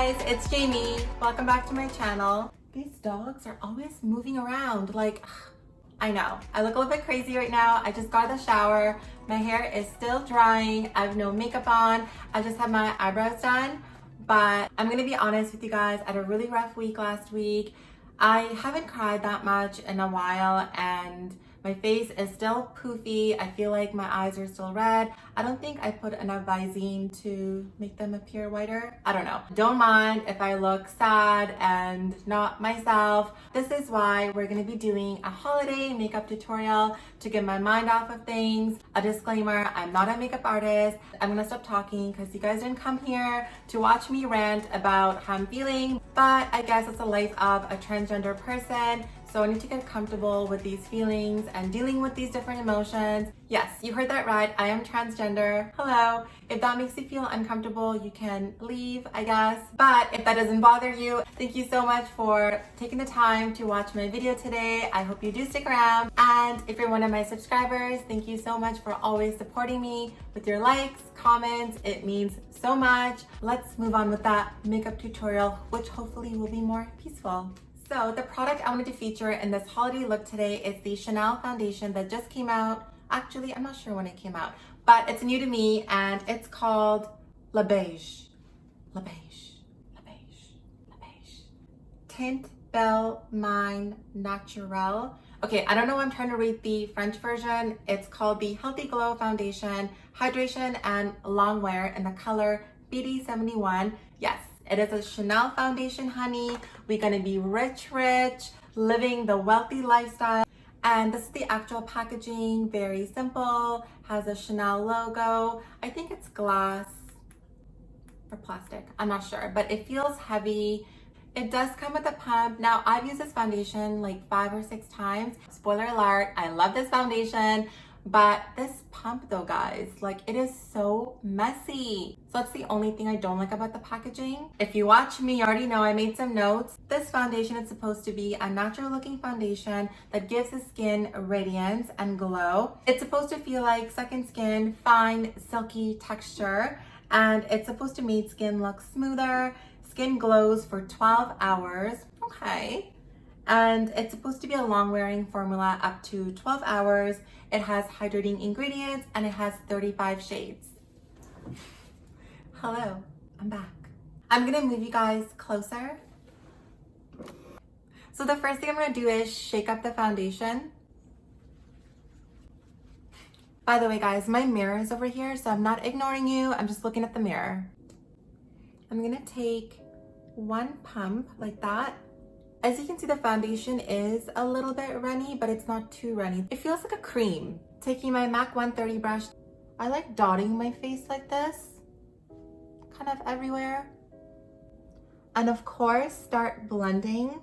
guys, it's Jamie. Welcome back to my channel. These dogs are always moving around. Like, I know. I look a little bit crazy right now. I just got out of the shower. My hair is still drying. I have no makeup on. I just had my eyebrows done. But I'm gonna be honest with you guys, I had a really rough week last week. I haven't cried that much in a while and my face is still poofy. I feel like my eyes are still red. I don't think I put enough Visine to make them appear whiter. I don't know. Don't mind if I look sad and not myself. This is why we're gonna be doing a holiday makeup tutorial to get my mind off of things. A disclaimer, I'm not a makeup artist. I'm gonna stop talking because you guys didn't come here to watch me rant about how I'm feeling, but I guess it's the life of a transgender person. So I need to get comfortable with these feelings and dealing with these different emotions. Yes, you heard that right. I am transgender. Hello. If that makes you feel uncomfortable, you can leave, I guess. But if that doesn't bother you, thank you so much for taking the time to watch my video today. I hope you do stick around. And if you're one of my subscribers, thank you so much for always supporting me with your likes, comments. It means so much. Let's move on with that makeup tutorial, which hopefully will be more peaceful. So the product I wanted to feature in this holiday look today is the Chanel foundation that just came out. Actually, I'm not sure when it came out, but it's new to me and it's called Beiges. Beiges. Tint Belle Mine Naturelle. Okay, I don't know, I'm trying to read the French version. It's called the Healthy Glow Foundation, Hydration and Long Wear in the color BD71. Yes. It is a Chanel foundation, honey. We're gonna be rich, living the wealthy lifestyle. And this is the actual packaging, very simple, has a Chanel logo. I think it's glass or plastic, I'm not sure, but it feels heavy. It does come with a pump. Now, I've used this foundation like 5 or 6 times. Spoiler alert, I love this foundation. But this pump though, guys, like it is so messy. So that's the only thing I don't like about the packaging. If you watch me, you already know I made some notes. This foundation is supposed to be a natural looking foundation that gives the skin radiance and glow. It's supposed to feel like second skin, fine, silky texture. And it's supposed to make skin look smoother. Skin glows for 12 hours. Okay. And it's supposed to be a long wearing formula up to 12 hours. It has hydrating ingredients and it has 35 shades. Hello, I'm back. I'm gonna move you guys closer. So the first thing I'm gonna do is shake up the foundation. By the way, guys, my mirror is over here, so I'm not ignoring you. I'm just looking at the mirror. I'm gonna take one pump like that. As you can see, the foundation is a little bit runny, but it's not too runny. It feels like a cream. Taking my MAC 130 brush, I like dotting my face like this, kind of everywhere. And of course, start blending.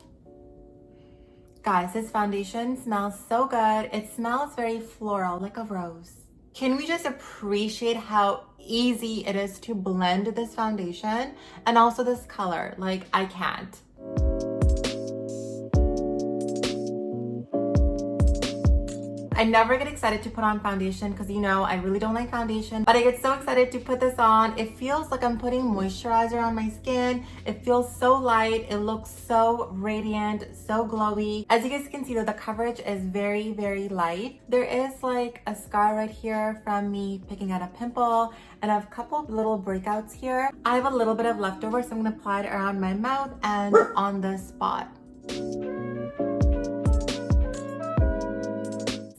Guys, this foundation smells so good. It smells very floral, like a rose. Can we just appreciate how easy it is to blend this foundation? And also this color, like I can't. I never get excited to put on foundation because you know I really don't like foundation, but I get so excited to put this on. It feels like I'm putting moisturizer on my skin. It feels so light. It looks so radiant, so glowy. As you guys can see though, the coverage is very, very light. There is like a scar right here from me picking out a pimple and I have a couple of little breakouts here. I have a little bit of leftover, so I'm gonna apply it around my mouth and on the spot.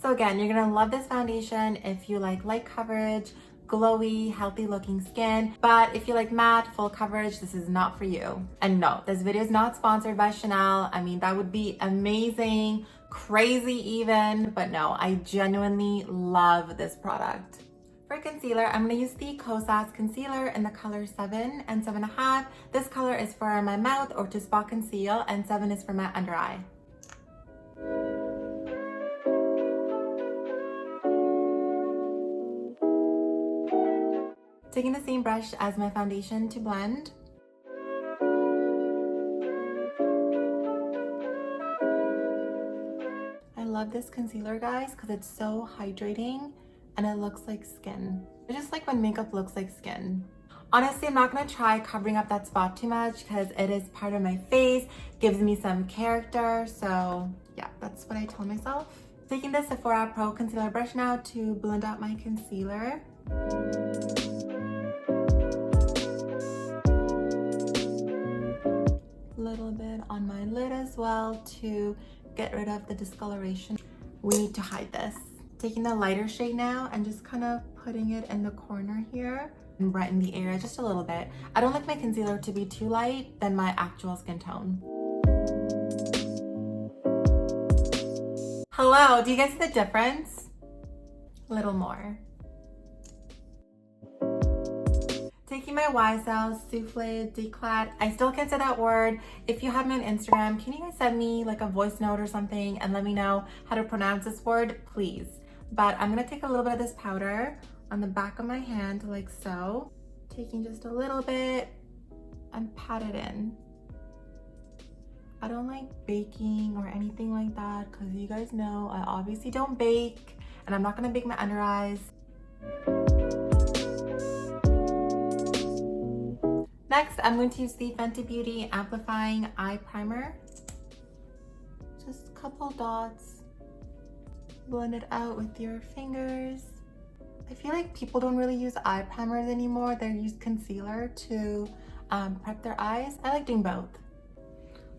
So again, you're gonna love this foundation if you like light coverage, glowy, healthy looking skin. But if you like matte, full coverage, this is not for you. And no, this video is not sponsored by Chanel. I mean, that would be amazing, crazy even, but no, I genuinely love this product. For concealer, I'm gonna use the Kosas concealer in the color 7 and 7.5. This color is for my mouth or to spot conceal, and 7 is for my under eye. Taking the same brush as my foundation to blend. I love this concealer, guys, because it's so hydrating and it looks like skin. I just like when makeup looks like skin. Honestly, I'm not gonna try covering up that spot too much because it is part of my face, gives me some character. So yeah, that's what I tell myself. Taking the Sephora Pro Concealer Brush now to blend out my concealer. Little bit on my lid as well to get rid of the discoloration. We need to hide this. Taking the lighter shade now and just kind of putting it in the corner here and brighten the area just a little bit. I don't like my concealer to be too light than my actual skin tone. Hello, do you guys see the difference? A little more. Taking my YSL Soufflé Declad. I still can't say that word. If you have me on Instagram, can you guys send me like a voice note or something and let me know how to pronounce this word, please? But I'm gonna take a little bit of this powder on the back of my hand like so. Taking just a little bit and pat it in. I don't like baking or anything like that because you guys know I obviously don't bake and I'm not gonna bake my under eyes. Next, I'm going to use the Fenty Beauty Amplifying Eye Primer. Just a couple dots. Blend it out with your fingers. I feel like people don't really use eye primers anymore. They use concealer to prep their eyes. I like doing both.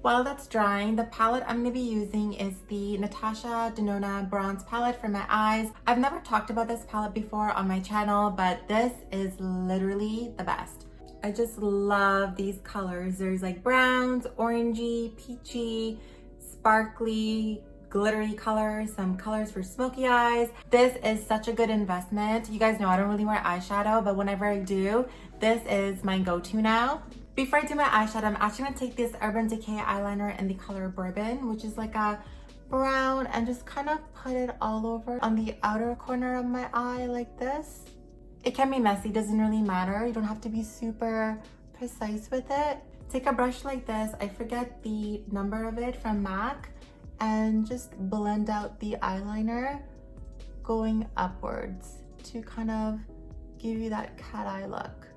While that's drying, the palette I'm going to be using is the Natasha Denona Bronze Palette for my eyes. I've never talked about this palette before on my channel, but this is literally the best. I just love these colors. There's like browns, orangey, peachy, sparkly, glittery colors, some colors for smoky eyes. This is such a good investment. You guys know I don't really wear eyeshadow, but whenever I do, this is my go-to now. Before I do my eyeshadow, I'm actually gonna take this Urban Decay eyeliner in the color Bourbon, which is like a brown, and just kind of put it all over on the outer corner of my eye like this. It can be messy, doesn't really matter. You don't have to be super precise with it. Take a brush like this, I forget the number of it, from MAC, and just blend out the eyeliner going upwards to kind of give you that cat eye look.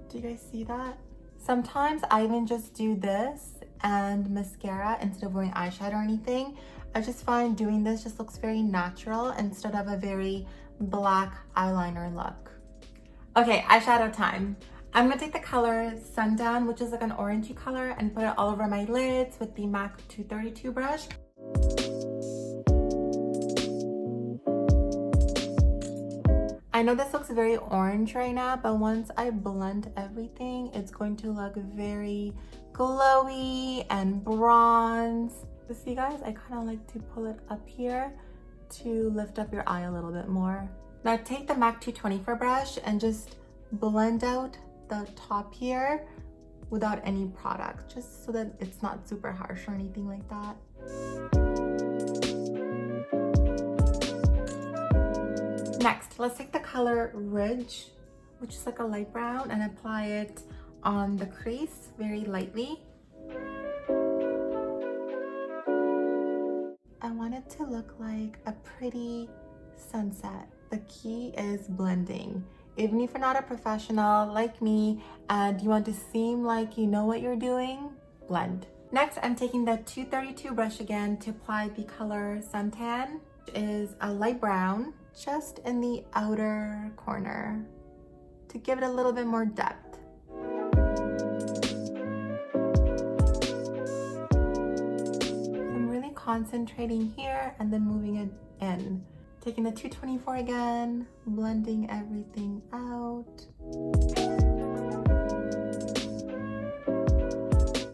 Do you guys see that? Sometimes I even just do this and mascara instead of wearing eyeshadow or anything. I just find doing this just looks very natural instead of a very black eyeliner look. Okay, eyeshadow time. I'm gonna take the color Sundown, which is like an orangey color, and put it all over my lids with the MAC 232 brush. I know this looks very orange right now, but once I blend everything, it's going to look very glowy and bronze. You see guys, I kind of like to pull it up here to lift up your eye a little bit more. Now take the MAC 224 brush and just blend out the top here without any product, just so that it's not super harsh or anything like that. Next, let's take the color Ridge, which is like a light brown, and apply it on the crease very lightly. I want it to look like a pretty sunset. The key is blending. Even if you're not a professional like me and you want to seem like you know what you're doing, blend. Next, I'm taking the 232 brush again to apply the color Suntan, which is a light brown, just in the outer corner to give it a little bit more depth. I'm really concentrating here and then moving it in. Taking the 224 again, blending everything out.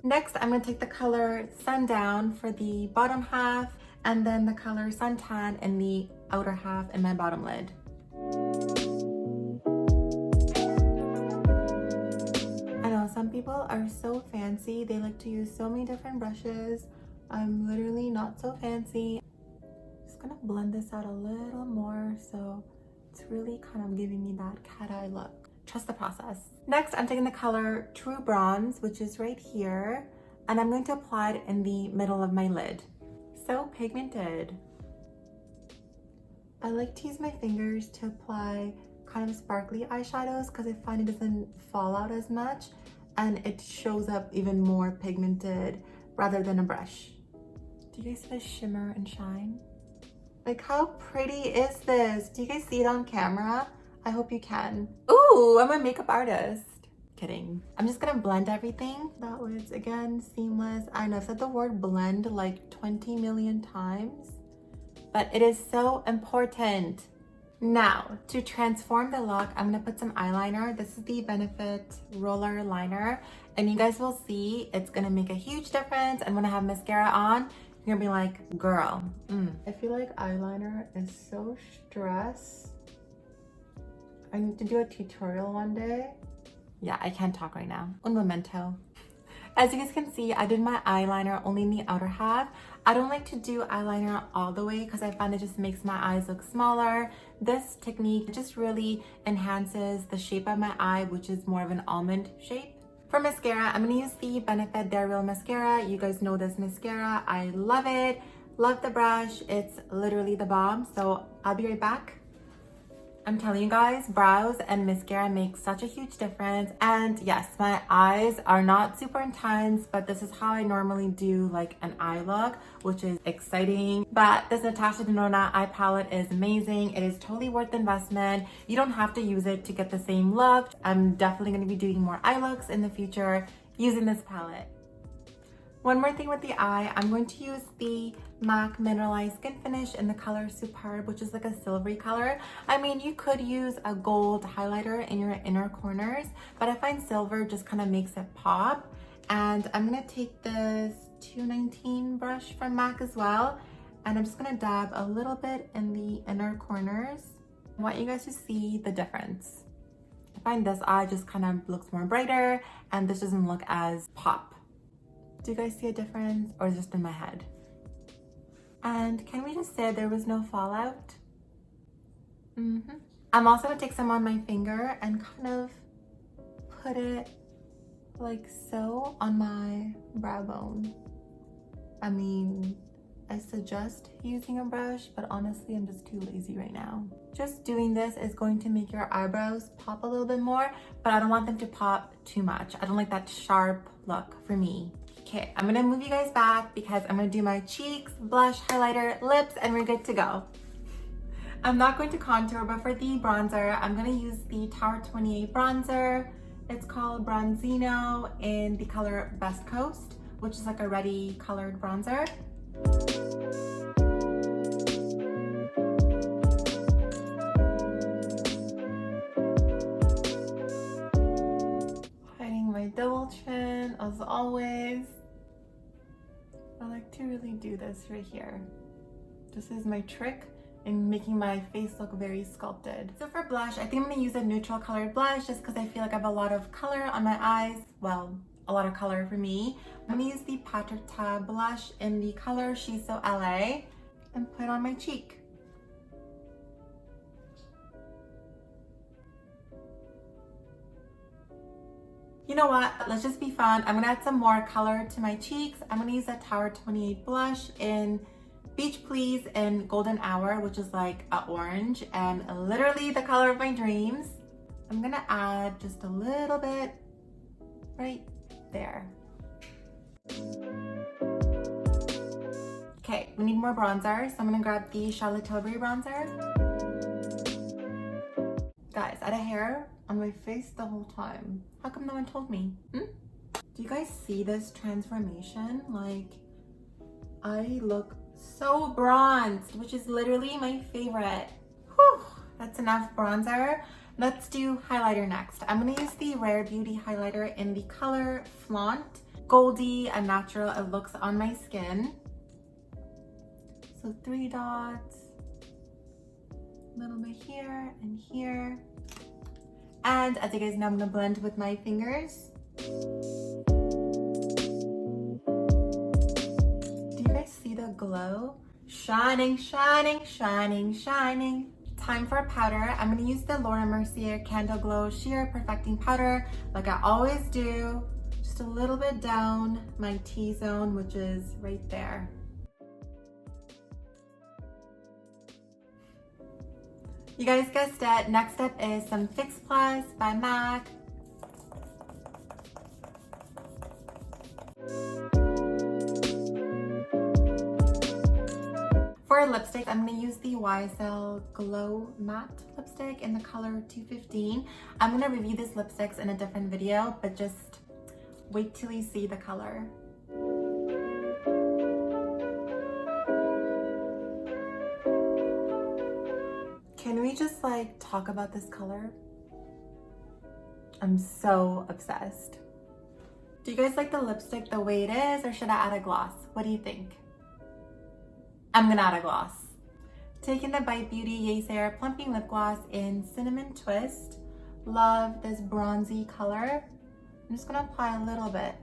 Next, I'm going to take the color Sundown for the bottom half, and then the color Suntan in the outer half in my bottom lid. I know some people are so fancy, they like to use so many different brushes. I'm literally not so fancy. Just gonna blend this out a little more so it's really kind of giving me that cat eye look. Trust the process. Next, I'm taking the color True Bronze, which is right here, and I'm going to apply it in the middle of my lid. So pigmented. I like to use my fingers to apply kind of sparkly eyeshadows because I find it doesn't fall out as much and it shows up even more pigmented rather than a brush. Do you guys see the shimmer and shine? Like, how pretty is this? Do you guys see it on camera? I hope you can. Ooh, I'm a makeup artist. Kidding. I'm just gonna blend everything. That was, again, seamless. I know I've said the word blend like 20 million times, but it is so important. Now, to transform the look, I'm gonna put some eyeliner. This is the Benefit Roller Liner, and you guys will see it's gonna make a huge difference. And when I have mascara on, you're gonna be like, girl. I feel like eyeliner is so stress. I need to do a tutorial one day. Yeah, I can't talk right now. Un momento. As you guys can see, I did my eyeliner only in the outer half. I don't like to do eyeliner all the way because I find it just makes my eyes look smaller. This technique just really enhances the shape of my eye, which is more of an almond shape. For mascara, I'm gonna use the Benefit GRWM mascara. You guys know this mascara. I love it. Love the brush. It's literally the bomb. So I'll be right back. I'm telling you guys, brows and mascara make such a huge difference. And yes, my eyes are not super intense, but this is how I normally do like an eye look, which is exciting. But this Natasha Denona eye palette is amazing. It is totally worth the investment. You don't have to use it to get the same look. I'm definitely going to be doing more eye looks in the future using this palette. One more thing with the eye, I'm going to use the MAC Mineralized Skin Finish in the color Superb, which is like a silvery color. I mean, you could use a gold highlighter in your inner corners, but I find silver just kind of makes it pop. And I'm gonna take this 219 brush from MAC as well, and I'm just gonna dab a little bit in the inner corners. I want you guys to see the difference. I find this eye just kind of looks more brighter, and this doesn't look as pop. Do you guys see a difference, or is it just in my head? And can we just say there was no fallout? I'm also gonna take some on my finger and kind of put it like so on my brow bone. I mean, I suggest using a brush, but honestly, I'm just too lazy right now. Just doing this is going to make your eyebrows pop a little bit more, but I don't want them to pop too much. I don't like that sharp look for me. Okay, I'm gonna move you guys back because I'm gonna do my cheeks, blush, highlighter, lips, and we're good to go. I'm not going to contour, but for the bronzer, I'm gonna use the Tower 28 bronzer. It's called Bronzino in the color Best Coast, which is like a ready colored bronzer. Hiding my double chin, as always. I like to really do this right here. This is my trick in making my face look very sculpted. So for blush, I think I'm gonna use a neutral colored blush just because I feel like I have a lot of color on my eyes. Well, a lot of color for me. I'm gonna use the Paterta blush in the color She's So LA and put it on my cheek. You know what? Let's just be fun. I'm gonna add some more color to my cheeks. I'm gonna use that Tower 28 blush in Beach Please and Golden Hour, which is like an orange and literally the color of my dreams. I'm gonna add just a little bit right there. Okay, we need more bronzer, so I'm gonna grab the Charlotte Tilbury bronzer. Guys, I had a hair on my face the whole time. How come no one told me? Do you guys see this transformation? Like, I look so bronzed, which is literally my favorite. Whew, that's enough bronzer. Let's do highlighter next. I'm gonna use the Rare Beauty highlighter in the color Flaunt. Goldy and natural it looks on my skin. So 3 dots, a little bit here and here. And as you guys know, I'm gonna blend with my fingers. Do you guys see the glow? Shining, shining, shining, shining. Time for a powder. I'm gonna use the Laura Mercier Candle Glow Sheer Perfecting Powder like I always do. Just a little bit down my T-zone, which is right there. You guys guessed it. Next up is some Fix Plus by MAC. For lipstick, I'm going to use the YSL Glow Matte lipstick in the color 215. I'm going to review these lipsticks in a different video, but just wait till you see the color. Can we just like talk about this color? I'm so obsessed. Do you guys like the lipstick the way it is, or should I add a gloss? What do you think? I'm gonna add a gloss. Taking the Bite Beauty Yeasayer Plumping Lip Gloss in Cinnamon Twist. Love this bronzy color. I'm just gonna apply a little bit.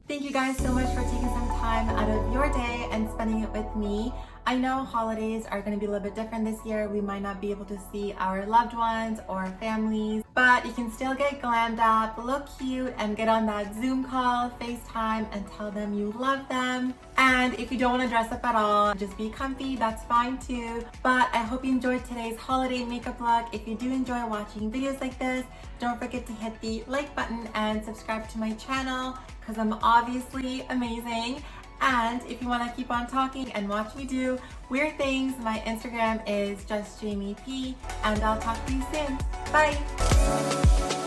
Thank you guys so much for taking some time out of your day and spending it with me. I know holidays are going to be a little bit different this year. We might not be able to see our loved ones or families, but you can still get glammed up, look cute, and get on that Zoom call, FaceTime, and tell them you love them. And if you don't want to dress up at all, just be comfy, that's fine too. But I hope you enjoyed today's holiday makeup look. If you do enjoy watching videos like this, don't forget to hit the like button and subscribe to my channel, because I'm obviously amazing. And if you want to keep on talking and watch me do weird things, my Instagram is justjamiep, and I'll talk to you soon. Bye!